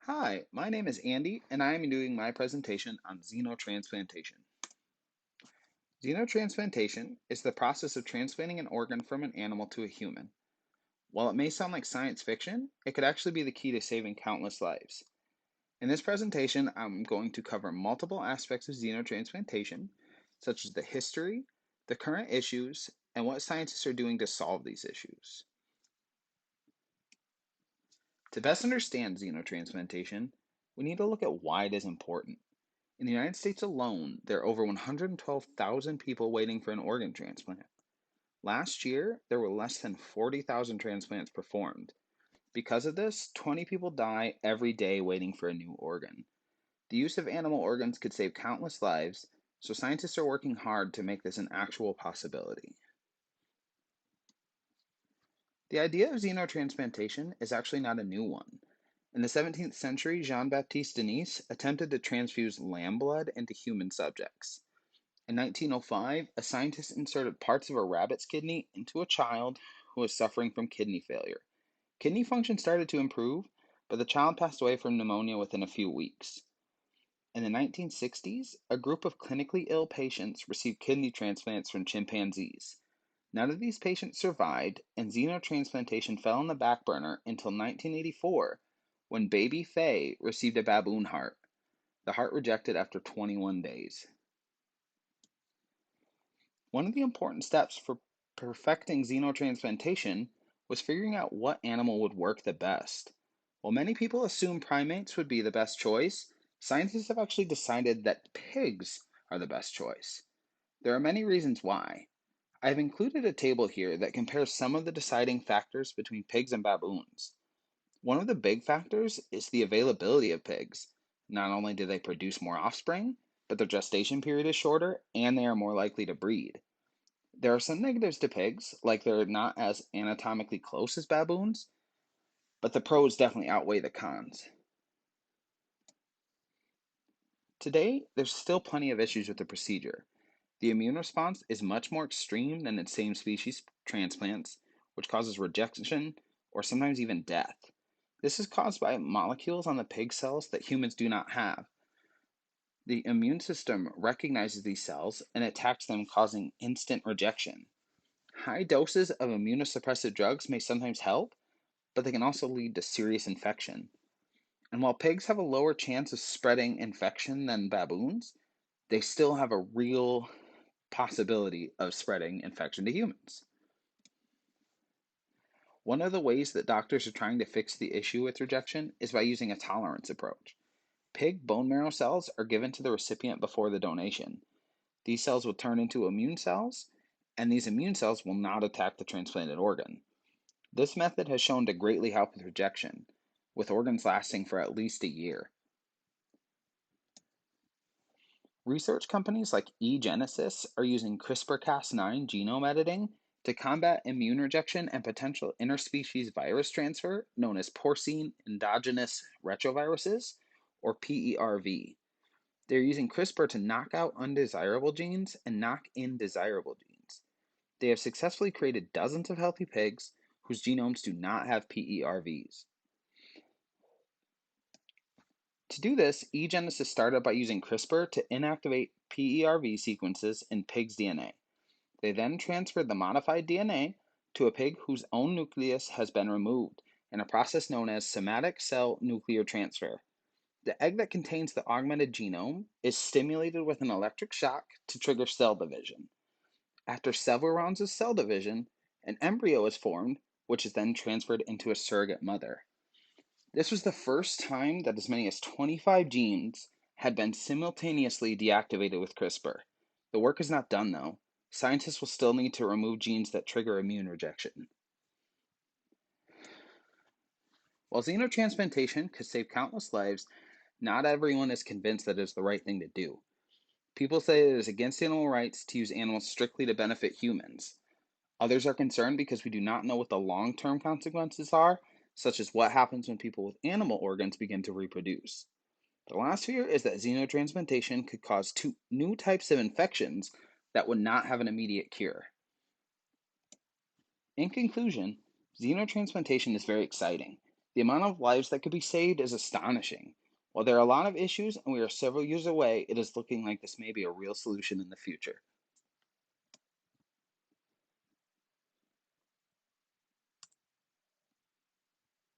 Hi, my name is Andy, and I am doing my presentation on xenotransplantation. Xenotransplantation is the process of transplanting an organ from an animal to a human. While it may sound like science fiction, it could actually be the key to saving countless lives. In this presentation, I'm going to cover multiple aspects of xenotransplantation, such as the history, the current issues, and what scientists are doing to solve these issues. To best understand xenotransplantation, we need to look at why it is important. In the United States alone, there are over 112,000 people waiting for an organ transplant. Last year, there were less than 40,000 transplants performed. Because of this, 20 people die every day waiting for a new organ. The use of animal organs could save countless lives, so scientists are working hard to make this an actual possibility. The idea of xenotransplantation is actually not a new one. In the 17th century, Jean-Baptiste Denis attempted to transfuse lamb blood into human subjects. In 1905, a scientist inserted parts of a rabbit's kidney into a child who was suffering from kidney failure. Kidney function started to improve, but the child passed away from pneumonia within a few weeks. In the 1960s, a group of clinically ill patients received kidney transplants from chimpanzees. None of these patients survived, and xenotransplantation fell on the back burner until 1984, when baby Faye received a baboon heart. The heart rejected after 21 days. One of the important steps for perfecting xenotransplantation was figuring out what animal would work the best. While many people assume primates would be the best choice, scientists have actually decided that pigs are the best choice. There are many reasons why. I've included a table here that compares some of the deciding factors between pigs and baboons. One of the big factors is the availability of pigs. Not only do they produce more offspring, but their gestation period is shorter and they are more likely to breed. There are some negatives to pigs, like they're not as anatomically close as baboons, but the pros definitely outweigh the cons. Today, there's still plenty of issues with the procedure. The immune response is much more extreme than in same species transplants, which causes rejection or sometimes even death. This is caused by molecules on the pig cells that humans do not have. The immune system recognizes these cells and attacks them, causing instant rejection. High doses of immunosuppressive drugs may sometimes help, but they can also lead to serious infection. And while pigs have a lower chance of spreading infection than baboons, they still have a real possibility of spreading infection to humans. One of the ways that doctors are trying to fix the issue with rejection is by using a tolerance approach. Pig bone marrow cells are given to the recipient before the donation. These cells will turn into immune cells, and these immune cells will not attack the transplanted organ. This method has shown to greatly help with rejection, with organs lasting for at least a year. Research companies like eGenesis are using CRISPR-Cas9 genome editing to combat immune rejection and potential interspecies virus transfer known as porcine endogenous retroviruses, or PERV. They're using CRISPR to knock out undesirable genes and knock in desirable genes. They have successfully created dozens of healthy pigs whose genomes do not have PERVs. To do this, eGenesis started by using CRISPR to inactivate PERV sequences in pigs' DNA. They then transferred the modified DNA to a pig whose own nucleus has been removed in a process known as somatic cell nuclear transfer. The egg that contains the augmented genome is stimulated with an electric shock to trigger cell division. After several rounds of cell division, an embryo is formed, which is then transferred into a surrogate mother. This was the first time that as many as 25 genes had been simultaneously deactivated with CRISPR. The work is not done though. Scientists will still need to remove genes that trigger immune rejection. While xenotransplantation could save countless lives, not everyone is convinced that it is the right thing to do. People say it is against animal rights to use animals strictly to benefit humans. Others are concerned because we do not know what the long-term consequences are, such as what happens when people with animal organs begin to reproduce. The last fear is that xenotransplantation could cause two new types of infections that would not have an immediate cure. In conclusion, xenotransplantation is very exciting. The amount of lives that could be saved is astonishing. While there are a lot of issues and we are several years away, it is looking like this may be a real solution in the future.